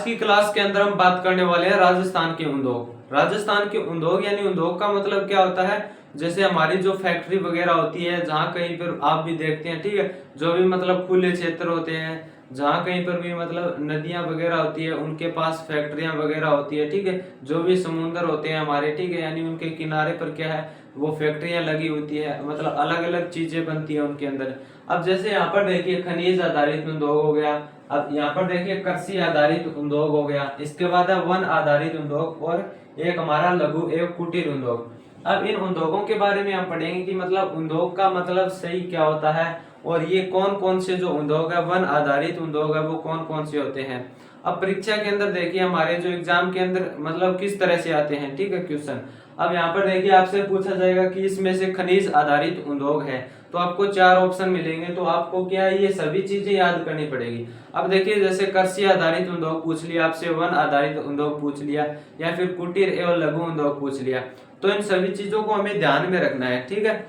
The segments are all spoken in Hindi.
आज की क्लास के अंदर हम बात करने वाले हैं राजस्थान के उद्योग। राजस्थान के उद्योग यानी उद्योग का मतलब क्या होता है, जैसे हमारी जो फैक्ट्री वगैरह होती है, जहाँ कहीं पर आप भी देखते हैं, ठीक है, जो भी मतलब खुले क्षेत्र होते हैं, जहाँ कहीं पर भी मतलब नदियां वगैरह होती है, उनके पास फैक्ट्रियां वगैरह होती है, ठीक है, जो भी समुद्र होते हैं हमारे, ठीक है, यानी उनके किनारे पर क्या है, वो फैक्ट्रियां लगी होती है, मतलब अलग अलग चीजें बनती है उनके अंदर। अब जैसे यहाँ पर देखिए खनिज आधारित उद्योग हो गया, अब यहाँ पर देखिए कृषि आधारित उद्योग हो गया, इसके बाद है वन आधारित उद्योग, और एक हमारा लघु एवं कुटीर उद्योग। अब इन उद्योगों के बारे में हम पढ़ेंगे कि मतलब उद्योग का मतलब सही क्या होता है, और ये कौन कौन से जो उद्योग है, वन आधारित उद्योग है, वो कौन कौन से होते हैं। अब परीक्षा के अंदर देखिए हमारे जो एग्जाम के अंदर मतलब किस तरह से आते हैं, ठीक है, क्वेश्चन। अब यहाँ पर देखिए आपसे पूछा जाएगा कि इसमें से खनिज आधारित उद्योग है, तो आपको 4 ऑप्शन मिलेंगे, तो आपको क्या है, ये सभी चीजें याद करनी पड़ेगी। अब देखिए जैसे कृषि आधारित उद्योग पूछ लिया आपसे, वन आधारित उद्योग पूछ लिया, या फिर कुटीर एवं लघु उद्योग पूछ लिया, तो इन सभी चीजों को हमें ध्यान में रखना है, ठीक है।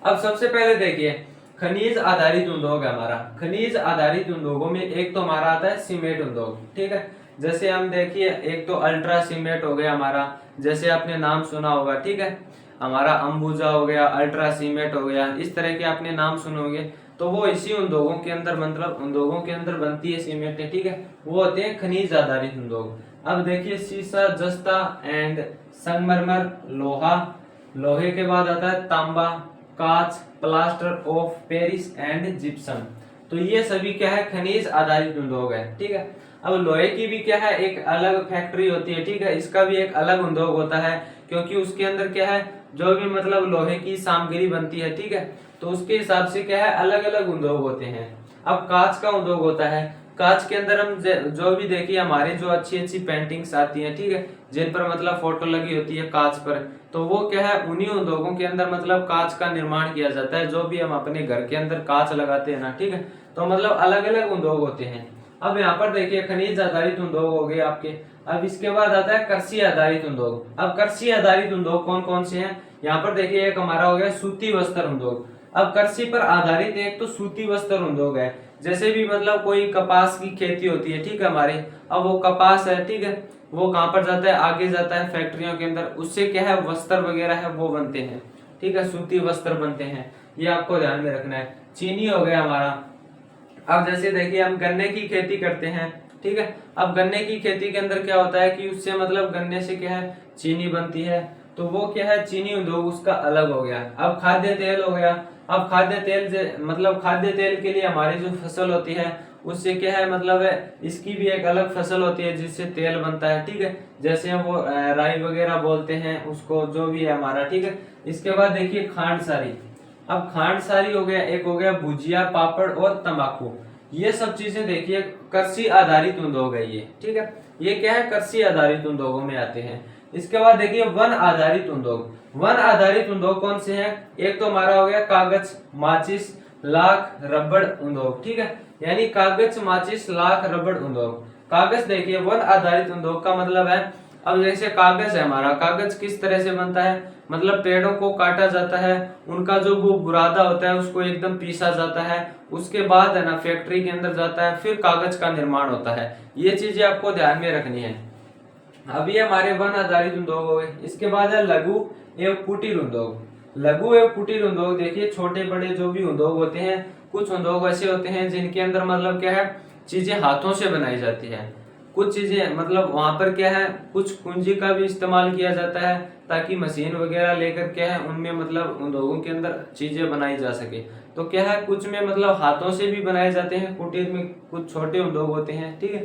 अब सबसे पहले देखिए खनिज आधारित उद्योग है हमारा। खनिज आधारित उद्योगों में एक तो हमारा आता है सीमेंट उद्योग, ठीक है। जैसे हम देखिए एक तो अल्ट्रा सीमेंट हो गया हमारा, जैसे आपने नाम सुना होगा, ठीक है, हमारा अंबुजा हो गया, अल्ट्रा सीमेंट हो गया, इस तरह के आपने नाम सुने होंगे। तो वो इसी उद्योगों के अंदर मतलब उद्योगों के अंदर बनती है सीमेंट, ठीक है, वो होते हैं खनिज आधारित उद्योग। अब देखिए शीशा, जस्ता एंड संगमरमर, लोहा, लोहे के बाद आता है तांबा, कांच, plaster of Paris and gypsum. तो ये सभी क्या है, खनिज आधारित उद्योग है, ठीक है। अब लोहे की भी क्या है, एक अलग फैक्ट्री होती है, ठीक है, इसका भी एक अलग उद्योग होता है, क्योंकि उसके अंदर क्या है, जो भी मतलब लोहे की सामग्री बनती है, ठीक है, तो उसके हिसाब से क्या है, अलग अलग उद्योग होते हैं। अब कांच का उद्योग होता है, कांच के अंदर हम जो भी देखिए हमारी जो अच्छी अच्छी पेंटिंग्स आती हैं, ठीक है, जिन पर मतलब फोटो लगी होती है कांच पर, तो वो क्या है, उन्हीं उद्योगों के अंदर मतलब कांच का निर्माण किया जाता है। जो भी हम अपने घर के अंदर कांच लगाते हैं ना, ठीक है, तो मतलब अलग अलग उद्योग होते हैं। अब यहाँ पर देखिए खनिज आधारित उद्योग हो गए आपके। अब इसके बाद आता है कृषि आधारित उद्योग। अब कृषि आधारित उद्योग कौन कौन से हैं, यहाँ पर देखिए एक हमारा हो गया सूती वस्त्र उद्योग। अब कृषि पर आधारित एक तो सूती वस्त्र उद्योग है, जैसे भी मतलब कोई कपास की खेती होती है, ठीक है हमारे, अब वो कपास है, ठीक है, वो कहाँ पर जाता है, आगे जाता है फैक्ट्रियों के अंदर, उससे क्या है वस्त्र वगैरह है वो बनते हैं, ठीक है, सूती वस्त्र बनते हैं, ये आपको ध्यान में रखना है। चीनी हो गया हमारा। अब जैसे देखिए हम गन्ने की खेती करते हैं, ठीक है, अब गन्ने की खेती के अंदर क्या होता है कि उससे मतलब गन्ने से क्या है, चीनी बनती है, तो वो क्या है, चीनी उद्योग उसका अलग हो गया। अब खाद्य तेल हो गया। अब खाद्य तेल मतलब खाद्य तेल के लिए हमारी जो फसल होती है, उससे क्या है मतलब है, इसकी भी एक अलग फसल होती है जिससे तेल बनता है, ठीक है, जैसे हम वो राई वगैरह बोलते हैं उसको, जो भी है हमारा, ठीक है। इसके बाद देखिए खांड सारी। अब खांड सारी हो गया, एक हो गया भुजिया, पापड़ और तंबाकू। ये सब चीजें देखिए कृषि आधारित उद्योग है ये, ठीक है, ये क्या है, कृषि आधारित उद्योगों में आते हैं। इसके बाद देखिए वन आधारित उद्योग। वन आधारित उद्योग कौन से हैं, एक तो हमारा हो गया कागज, माचिस, लाख, रबड़ उद्योग, ठीक है, यानी कागज, माचिस, लाख, रबड़ उद्योग। कागज देखिए वन आधारित उद्योग का मतलब है, अब जैसे कागज है हमारा, कागज किस तरह से बनता है, मतलब पेड़ों को काटा जाता है, उनका जो वो बुरादा होता है उसको एकदम पीसा जाता है, उसके बाद है ना फैक्ट्री के अंदर जाता है, फिर कागज का निर्माण होता है। ये चीजें आपको ध्यान में रखनी है। अभी हमारे वन आधारित उद्योग हो गए। इसके बाद है लघु एवं कुटीर उद्योग। लघु एवं कुटीर उद्योग देखिए छोटे बड़े जो भी उद्योग होते हैं, कुछ उद्योग ऐसे होते हैं जिनके अंदर मतलब क्या है, चीजें हाथों से बनाई जाती है, कुछ चीजें मतलब वहां पर क्या है, कुछ पूंजी का भी इस्तेमाल किया जाता है, ताकि मशीन वगैरह लेकर क्या है उनमें मतलब उद्योगों के अंदर चीजें बनाई जा सके। तो क्या है, कुछ में मतलब हाथों से भी बनाए जाते हैं कुटीर में, कुछ छोटे उद्योग होते हैं, ठीक है,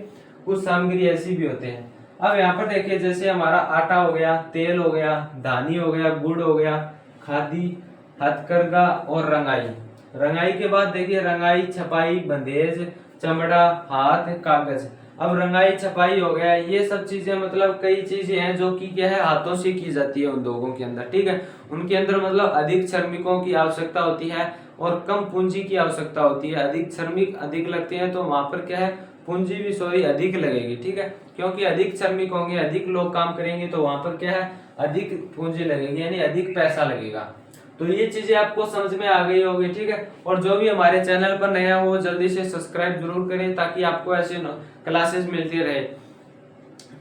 कुछ सामग्री ऐसी भी होते हैं। अब यहाँ पर देखिए जैसे हमारा आटा हो गया, तेल हो गया, धानी हो गया, गुड़ हो गया, खादी, हथकरघा और रंगाई। रंगाई के बाद देखिए रंगाई, छपाई, बंदेज, चमड़ा, हाथ, कागज। अब रंगाई छपाई हो गया, ये सब चीजें मतलब कई चीजें हैं जो कि क्या है हाथों से की जाती है उद्योगों के अंदर, ठीक है। उनके अंदर मतलब अधिक श्रमिकों की आवश्यकता होती है और कम पूंजी की आवश्यकता होती है। अधिक श्रमिक अधिक लगते हैं तो वहां पर क्या है, पूंजी भी सॉरी अधिक लगेगी, ठीक है, क्योंकि अधिक श्रमिक होंगे, अधिक लोग काम करेंगे, तो वहां पर क्या है, अधिक पूंजी लगेगी, यानी अधिक पैसा लगेगा। तो ये चीजें आपको समझ में आ गई होगी, ठीक है। और जो भी हमारे चैनल पर नया हो जल्दी से सब्सक्राइब जरूर करें ताकि आपको ऐसे क्लासेस मिलती रहे।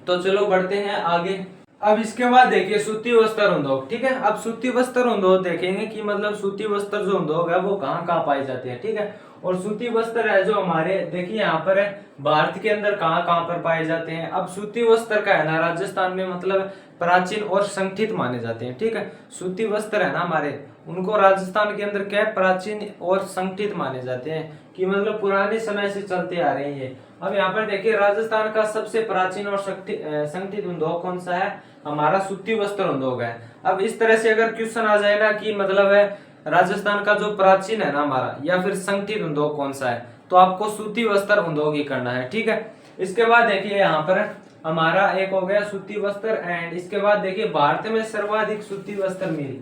तो चलो बढ़ते हैं आगे। अब इसके बाद देखिए सूती वस्त्र उद्योग, ठीक है। अब सूती वस्त्र उद्योग देखेंगे कि मतलब सूती वस्त्र जो उद्योग है वो कहाँ कहाँ पाए जाते हैं, ठीक है। और सूती वस्त्र है जो हमारे देखिए यहाँ पर है भारत के अंदर कहाँ कहाँ पर पाए जाते हैं। अब सूती वस्त्र का है ना राजस्थान में मतलब प्राचीन और संगठित माने जाते हैं, ठीक है। सूती वस्त्र है ना हमारे, उनको राजस्थान के अंदर क्या प्राचीन और संगठित माने जाते हैं कि मतलब पुराने समय से चलते आ रहे हैं। अब यहाँ पर देखिए राजस्थान का सबसे प्राचीन और संगठित उद्योग कौन सा है, हमारा सूती वस्त्र उद्योग है। अब इस तरह से अगर क्वेश्चन आ जाए ना कि मतलब है राजस्थान का जो प्राचीन है ना हमारा या फिर संगठित उद्योग कौन सा है, तो आपको सूती वस्त्र उद्योग ही करना है, ठीक है। इसके बाद देखिए यहाँ पर हमारा एक हो गया सूती वस्त्र एंड इसके बाद देखिए भारत में सर्वाधिक सूती वस्त्र मिल।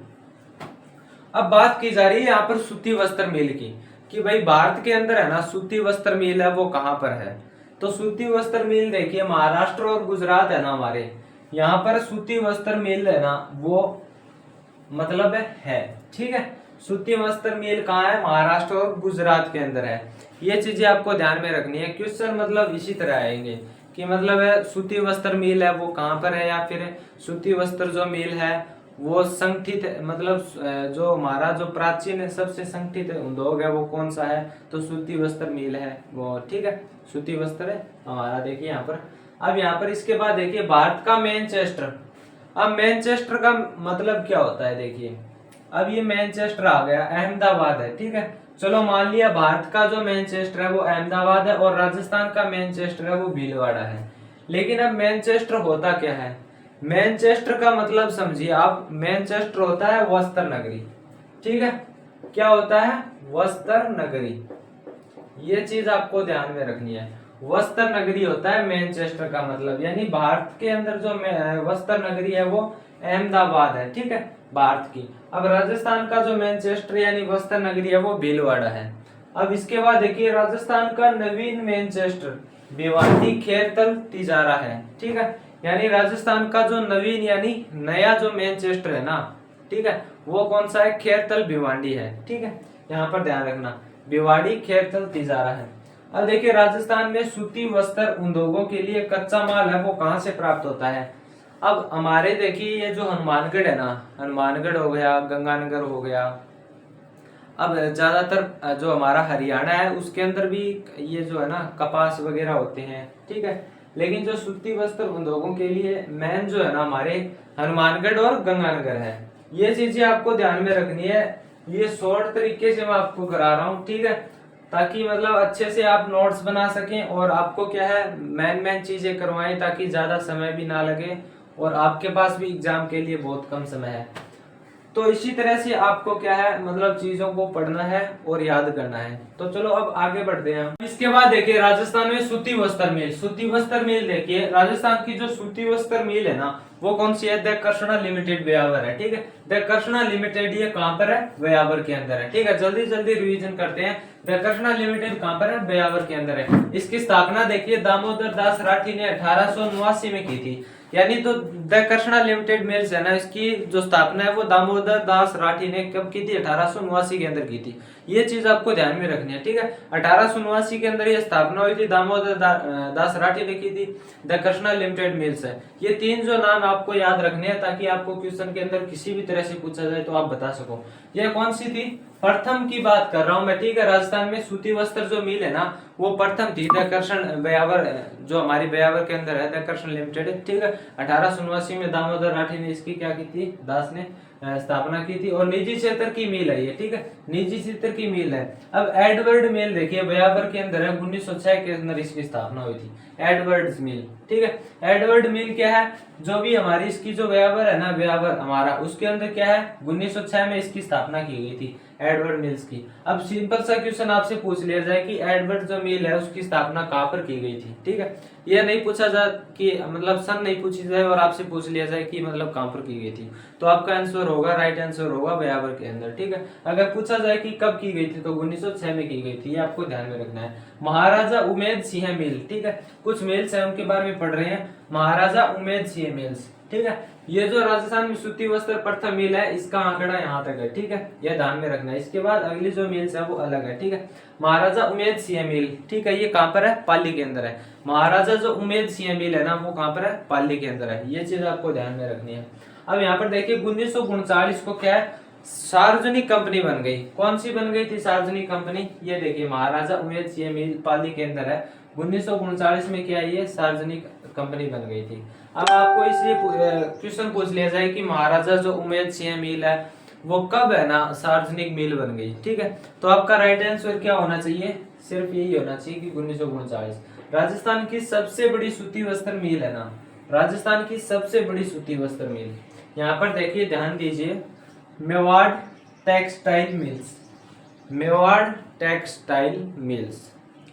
अब बात की जा रही है यहाँ पर सूती वस्त्र मिल की कि भाई भारत के अंदर है ना सूती वस्त्र मिल है वो कहाँ पर है। तो सूती वस्त्र मिल देखिए महाराष्ट्र और गुजरात है ना हमारे, यहाँ पर सूती वस्त्र मिल है ना वो मतलब है, ठीक है। सूती वस्त्र मिल कहाँ है, महाराष्ट्र और गुजरात के अंदर है। ये चीजें आपको ध्यान में रखनी है, क्वेश्चन मतलब इसी तरह आएंगे कि मतलब है सूती वस्त्र मिल है वो कहाँ पर है या फिर सूती वस्त्र जो मिल है वो संगठित मतलब जो हमारा जो प्राचीन सबसे संगठित उद्योग है वो कौन सा है, तो सूती वस्त्र मिल है वो, ठीक है। सूती वस्त्र है हमारा देखिए यहाँ पर। अब यहाँ पर इसके बाद देखिए भारत का मैनचेस्टर। अब मैनचेस्टर का मतलब क्या होता है देखिए, अब ये मैनचेस्टर आ गया अहमदाबाद है, ठीक है। चलो मान लिया भारत का जो मैनचेस्टर है वो अहमदाबाद है और राजस्थान का मैनचेस्टर है वो भीलवाड़ा है। लेकिन अब मैनचेस्टर होता क्या है, मैनचेस्टर का मतलब समझिए आप, मैनचेस्टर होता है वस्त्र नगरी, ठीक है। क्या होता है, वस्त्र नगरी, ये चीज आपको ध्यान में रखनी है। वस्त्र नगरी होता है मैनचेस्टर का मतलब, यानी भारत के अंदर जो वस्त्र नगरी है वो अहमदाबाद है, ठीक है, भारत की। अब राजस्थान का जो मैनचेस्टर यानी वस्त्र नगरी है वो भीलवाड़ा है। अब इसके बाद देखिए राजस्थान का नवीन मैनचेस्टर भिवानी खेरतल तिजारा है, ठीक है। यानी राजस्थान का जो नवीन यानी नया जो मैनचेस्टर है ना, ठीक है, वो कौन सा है, खेरतल भिवानी है, ठीक है। यहाँ पर ध्यान रखना भिवाड़ी खेरतल तिजारा है। अब देखिए राजस्थान में सूती वस्त्र उद्योगों के लिए कच्चा माल है वो कहाँ से प्राप्त होता है। अब हमारे देखिए ये जो हनुमानगढ़ है ना, हनुमानगढ़ हो गया, गंगानगर हो गया, अब ज्यादातर जो हमारा हरियाणा है उसके अंदर भी ये जो है ना कपास वगैरह होते हैं, ठीक है। लेकिन जो सूती वस्त्र उद्योगों के लिए मेन जो है ना हमारे हनुमानगढ़ और गंगानगर है। ये चीजें आपको ध्यान में रखनी है, ये शॉर्ट तरीके से मैं आपको करा रहा हूँ, ठीक है, ताकि मतलब अच्छे से आप नोट्स बना सकें और आपको क्या है मेन चीजें करवाएं ताकि ज्यादा समय भी ना लगे और आपके पास भी एग्जाम के लिए बहुत कम समय है। तो इसी तरह से आपको क्या है मतलब चीजों को पढ़ना है और याद करना है। तो चलो अब आगे बढ़ते हैं। इसके बाद देखिए राजस्थान में सूती वस्त्र मिल। सूती वस्त्र मिल देखिए राजस्थान की जो सूती वस्त्र मिल है ना वो कौन सी है, द कृष्णा लिमिटेड व्यावर है, ठीक है। द कृष्णा लिमिटेड ये कहाँ पर है, व्यावर के अंदर है, ठीक है। जल्दी जल्दी रिवीजन करते हैं। द कृष्णा लिमिटेड कहाँ पर है, व्यावर के अंदर है। इसकी स्थापना देखिए दामोदर दास राठी ने 1889 में की थी। यानी तो द कृष्णा लिमिटेड मिल्स है ना, इसकी जो स्थापना है वो दामोदर दास राठी ने कब की थी, 1889 के अंदर की थी। ये चीज आपको ध्यान में रखनी है, ठीक है। 1889 के अंदर ये स्थापना हुई थी, दामोदर दास राठी ने की थी। द कृष्णा लिमिटेड मिल्स है। ये तीन जो नाम आपको याद रखने हैं ताकि आपको क्वेश्चन के अंदर किसी भी तरह से पूछा जाए तो आप बता सको। ये कौन सी थी, प्रथम की बात कर रहा हूं मैं, ठीक है। राजस्थान में सूती वस्त्र जो मिल है ना वो प्रथम थी, द कृष्ण व्यावर जो हमारी व्यावर के अंदर है, द कृष्ण लिमिटेड, ठीक है। 1889 में दामोदर राठी ने इसकी क्या की थी, दास ने स्थापना की थी। और निजी क्षेत्र की मिल है ये, ठीक है, निजी क्षेत्र की मिल है। अब एडवर्ड मिल देखिए व्यावर के अंदर है, 1906 के अंदर इसकी स्थापना हुई थी, एडवर्ड मिल, ठीक है। एडवर्ड मिल क्या है, जो भी हमारी इसकी जो व्यावर है ना, व्यावर हमारा उसके अंदर क्या है 1906 में इसकी स्थापना की गई थी एडवर्ड मिल्स की। अब सिंपल सा क्वेश्चन आपसे पूछ लिया जाए कि एडवर्ड जो मिल है उसकी स्थापना कहाँ पर की गई थी, ठीक है। ये नहीं पूछा जाए कि मतलब सन नहीं पूछी जाए और आपसे पूछ लिया जाए कि मतलब कहाँ पर की गई थी, तो आपका आंसर होगा, राइट आंसर होगा ब्यावर के अंदर। ठीक है, अगर पूछा जाए कि कब की गई थी तो 1906 में की गई थी, ये आपको ध्यान में रखना है। महाराजा उमेद सिंह मिल, ठीक है, कुछ मिल्स है उनके बारे में पढ़ रहे हैं, महाराजा उमेद सिंह मिल्स। ठीक है, ये जो राजस्थान में सूती वस्त्र प्रथम मिल है, इसका आंकड़ा यहाँ तक है। ठीक है, यह ध्यान में रखना है। इसके बाद अगली जो मिल्स है वो अलग है। ठीक है, महाराजा उमेद सिंह मिल, ठीक है, ये कहाँ पर है, पाली के अंदर है। महाराजा जो उमेद सिंह मिल है ना, वो कहाँ पर है, पाली के अंदर है। ये चीज आपको ध्यान में रखनी है। अब यहाँ पर देखिए 1939 को क्या है, सार्वजनिक कंपनी बन गई। कौन सी बन गई थी सार्वजनिक कंपनी, ये देखिए महाराजा उमेद सिंह मिल पाली के अंदर है। 1939 में क्या है, ये सार्वजनिक कंपनी बन गई थी। अब आपको इसलिए क्वेश्चन पूछ लिया जाए कि महाराजा जो उमेद सिंह मिल है वो कब है ना सार्वजनिक मिल बन गई। ठीक है, तो आपका राइट आंसर क्या होना चाहिए, सिर्फ यही होना चाहिए कि 1939। राजस्थान की सबसे बड़ी सूती वस्त्र मिल है ना, राजस्थान की सबसे बड़ी सूती वस्त्र मिल, यहाँ पर देखिए ध्यान दीजिए, Mewar textile mills, Mewar textile mills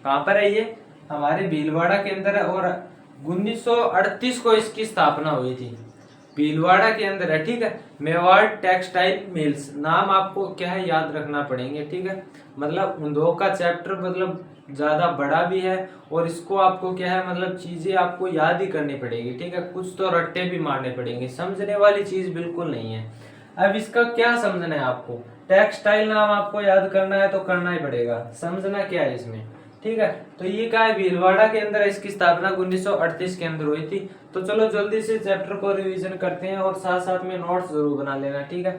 कहाँ पर है, ये हमारे भीलवाड़ा के अंदर है और 1938 को इसकी स्थापना हुई थी, भीलवाड़ा के अंदर है। ठीक है, मेवाड़ टेक्सटाइल मिल्स, नाम आपको क्या है याद रखना पड़ेंगे। ठीक है, मतलब उद्योग का चैप्टर मतलब ज्यादा बड़ा भी है और इसको आपको क्या है मतलब चीजें आपको याद ही करनी पड़ेगी। ठीक है, कुछ तो रट्टे भी मारने पड़ेंगे, समझने वाली चीज बिल्कुल नहीं है। अब इसका क्या समझना है आपको, टेक्सटाइल नाम आपको याद करना है तो करना ही पड़ेगा, समझना क्या है इसमें। ठीक है, तो ये क्या है, भीलवाड़ा के अंदर इसकी स्थापना 1938 के अंदर हुई थी। तो चलो जल्दी से चैप्टर को रिवीजन करते हैं और साथ साथ में नोट्स जरूर बना लेना। ठीक है,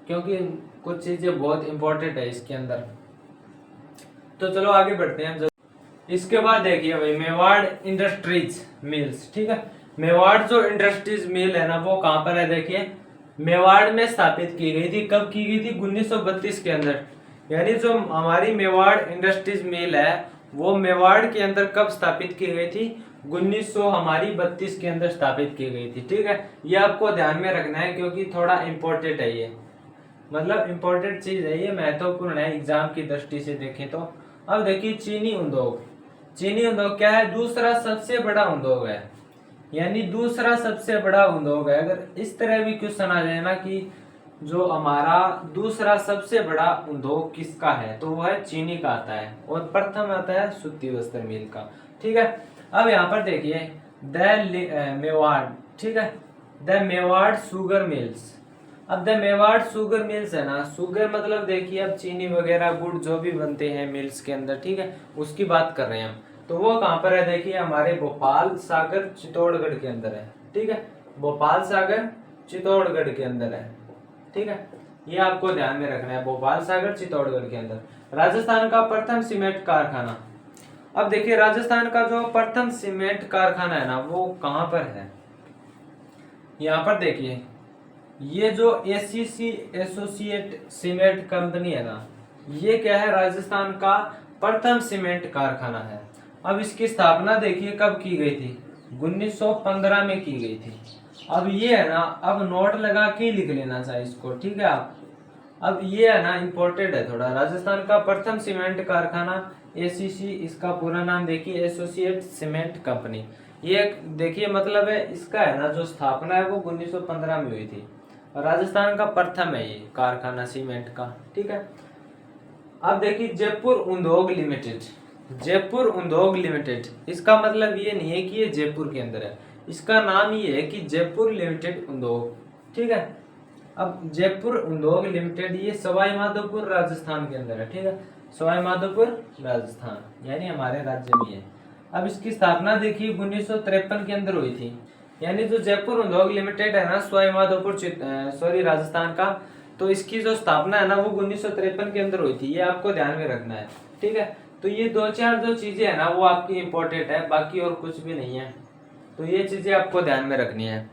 क्योंकि कुछ चीजें बहुत इंपॉर्टेंट है इसके अंदर। तो चलो आगे बढ़ते हैं। इसके बाद देखिए भाई मेवाड़ इंडस्ट्रीज मिल्स। ठीक है, मेवाड़ जो इंडस्ट्रीज मिल है ना वो कहाँ पर है, देखिए मेवाड़ में स्थापित की गई थी। कब की गई थी, 1932 के अंदर। यानी जो हमारी मेवाड़ इंडस्ट्रीज मिल है वो मेवाड़ के अंदर कब स्थापित की गई थी, 1932 के अंदर स्थापित की गई थी। ठीक है, ये आपको ध्यान में रखना है क्योंकि थोड़ा इंपॉर्टेंट है ये, मतलब इंपॉर्टेंट चीज है ये, महत्वपूर्ण है एग्जाम की दृष्टि से देखें तो। अब देखिए चीनी उद्योग, चीनी उद्योग क्या है, दूसरा सबसे बड़ा उद्योग है, यानी दूसरा सबसे बड़ा उद्योग है। अगर इस तरह भी क्वेश्चन आ जाए ना कि जो हमारा दूसरा सबसे बड़ा उद्योग किसका है, तो वह है चीनी का आता है और प्रथम आता है सूती वस्त्र मिल का। ठीक है, अब यहाँ पर देखिए द मेवाड़, ठीक है, द मेवाड़ शुगर मिल्स। अब द मेवाड़ शुगर मिल्स है ना, शुगर मतलब देखिए अब चीनी वगैरह गुड़ जो भी बनते हैं मिल्स के अंदर, ठीक है, उसकी बात कर रहे हैं हम। तो वो कहाँ पर है, देखिए हमारे भोपाल सागर चित्तौड़गढ़ के अंदर है। ठीक है, भोपाल सागर चित्तौड़गढ़ के अंदर है। ठीक है, ये आपको ध्यान में रखना है, भोपाल सागर चित्तौड़गढ़ के अंदर। राजस्थान का प्रथम सीमेंट कारखाना, अब देखिए राजस्थान का जो प्रथम सीमेंट कारखाना है ना वो कहाँ पर है, यहाँ पर देखिए ये जो एसीसी एसोसिएट सीमेंट कंपनी है ना, ये क्या है, राजस्थान का प्रथम सीमेंट कारखाना है। अब इसकी स्थापना देखिए कब की गई थी, 1915 में की गई थी। अब ये है ना, अब नोट लगा के लिख लेना चाहिए इसको। ठीक है, आप अब ये है ना इम्पोर्टेंट है थोड़ा, राजस्थान का प्रथम सीमेंट कारखाना एसीसी, इसका पूरा नाम देखिए एसोसिएट सीमेंट कंपनी। ये देखिए मतलब है इसका है ना जो स्थापना है वो 1915 में हुई थी और राजस्थान का प्रथम है ये कारखाना सीमेंट का। ठीक है, अब देखिए जयपुर उद्योग लिमिटेड, जयपुर उद्योग लिमिटेड, इसका मतलब ये नहीं है कि ये जयपुर के अंदर है, इसका नाम ये है कि जयपुर लिमिटेड उद्योग। ठीक है, अब जयपुर उद्योग लिमिटेड ये सवाई माधोपुर राजस्थान के अंदर है। ठीक है, सवाई माधोपुर राजस्थान यानी हमारे राज्य में है। अब इसकी स्थापना देखिए 1953 के अंदर हुई थी, यानी जो जयपुर उद्योग लिमिटेड है ना सवाई माधोपुर राजस्थान का, तो इसकी जो स्थापना है ना वो 1953 के अंदर हुई थी, ये आपको ध्यान में रखना है। ठीक है, तो ये दो चार जो चीजें है ना वो आपकी इंपॉर्टेंट है, बाकी और कुछ भी नहीं है, तो ये चीजें आपको ध्यान में रखनी है।